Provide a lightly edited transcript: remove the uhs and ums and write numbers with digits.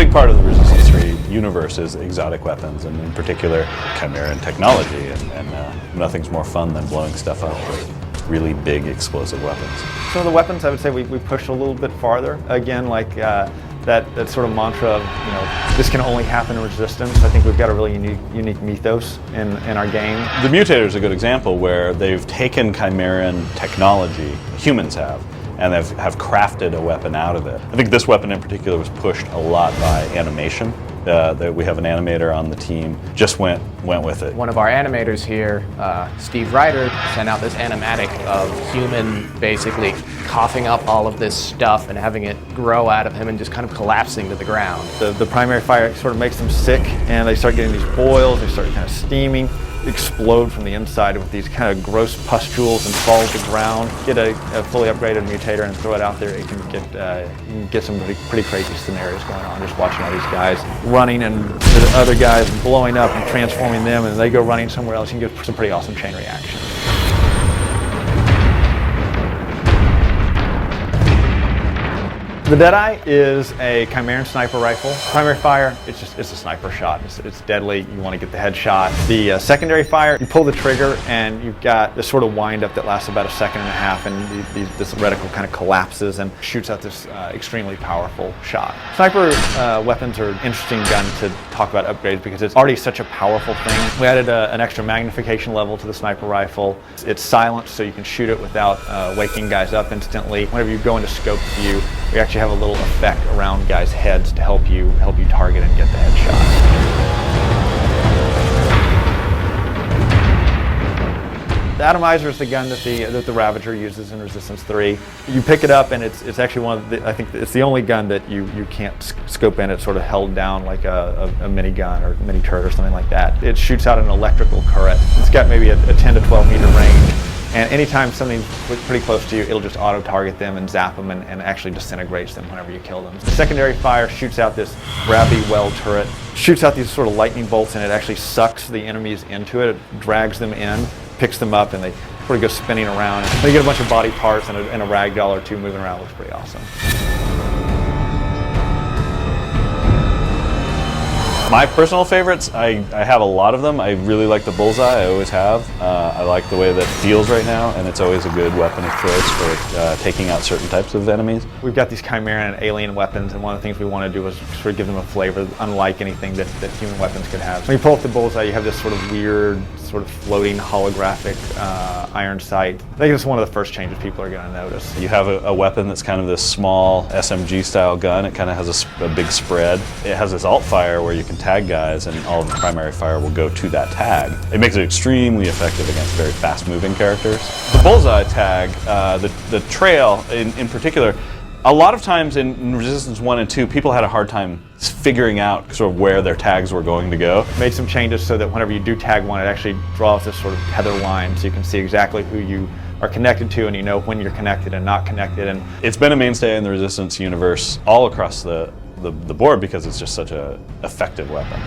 big part of the Resistance 3 universe is exotic weapons, and in particular Chimeran technology, and nothing's more fun than blowing stuff up with really big explosive weapons. Some of the weapons, I would say we pushed a little bit farther. Again, like that sort of mantra of, this can only happen in Resistance. I think we've got a really unique mythos in our game. The Mutator is a good example where they've taken Chimeran technology, humans have, and have crafted a weapon out of it. I think this weapon in particular was pushed a lot by animation. We have an animator on the team, just went with it. One of our animators here, Steve Ryder, sent out this animatic of human basically coughing up all of this stuff and having it grow out of him and just kind of collapsing to the ground. The primary fire sort of makes them sick, and they start getting these boils, they start kind of steaming, explode from the inside with these kind of gross pustules and fall to the ground. Get a fully upgraded mutator and throw it out there, you can get some pretty crazy scenarios going on, just watching all these guys running and the other guys blowing up and transforming them, and they go running somewhere else. You can get some pretty awesome chain reactions. The Deadeye is a Chimeran sniper rifle. Primary fire, it's a sniper shot. It's deadly. You want to get the headshot. The secondary fire, you pull the trigger and you've got this sort of wind up that lasts about a second and a half, and this reticle kind of collapses and shoots out this extremely powerful shot. Sniper weapons are an interesting gun to talk about upgrades because it's already such a powerful thing. We added an extra magnification level to the sniper rifle. It's silenced, so you can shoot it without waking guys up instantly. Whenever you go into scope view, we actually have a little effect around guys' heads to help you target and get the headshot. The Atomizer is the gun that the Ravager uses in Resistance 3. You pick it up and it's actually I think it's the only gun that you can't scope in. It's sort of held down like a mini gun or mini turret or something like that. It shoots out an electrical current. It's got maybe a 10 to 12 meter range. And anytime something's pretty close to you, it'll just auto-target them and zap them and actually disintegrates them whenever you kill them. The secondary fire shoots out this gravity well turret, shoots out these sort of lightning bolts, and it actually sucks the enemies into it. It drags them in, picks them up, and they sort of go spinning around. They get a bunch of body parts and a ragdoll or two moving around. It looks pretty awesome. My personal favorites, I have a lot of them. I really like the Bullseye, I always have. I like the way that it feels right now, and it's always a good weapon of choice for taking out certain types of enemies. We've got these Chimeran and alien weapons, and one of the things we want to do is sort of give them a flavor unlike anything that human weapons could have. When you pull up the Bullseye, you have this sort of weird, sort of floating holographic iron sight. I think it's one of the first changes people are going to notice. You have a weapon that's kind of this small SMG style gun. It kind of has a big spread. It has this alt fire where you can tag guys and all of the primary fire will go to that tag. It makes it extremely effective against very fast moving characters. The Bullseye tag, the trail in particular, a lot of times in Resistance 1 and 2, people had a hard time figuring out sort of where their tags were going to go. Made some changes so that whenever you do tag one, it actually draws this sort of tether line so you can see exactly who you are connected to, and you know when you're connected and not connected. And it's been a mainstay in the Resistance universe all across the board because it's just such an effective weapon.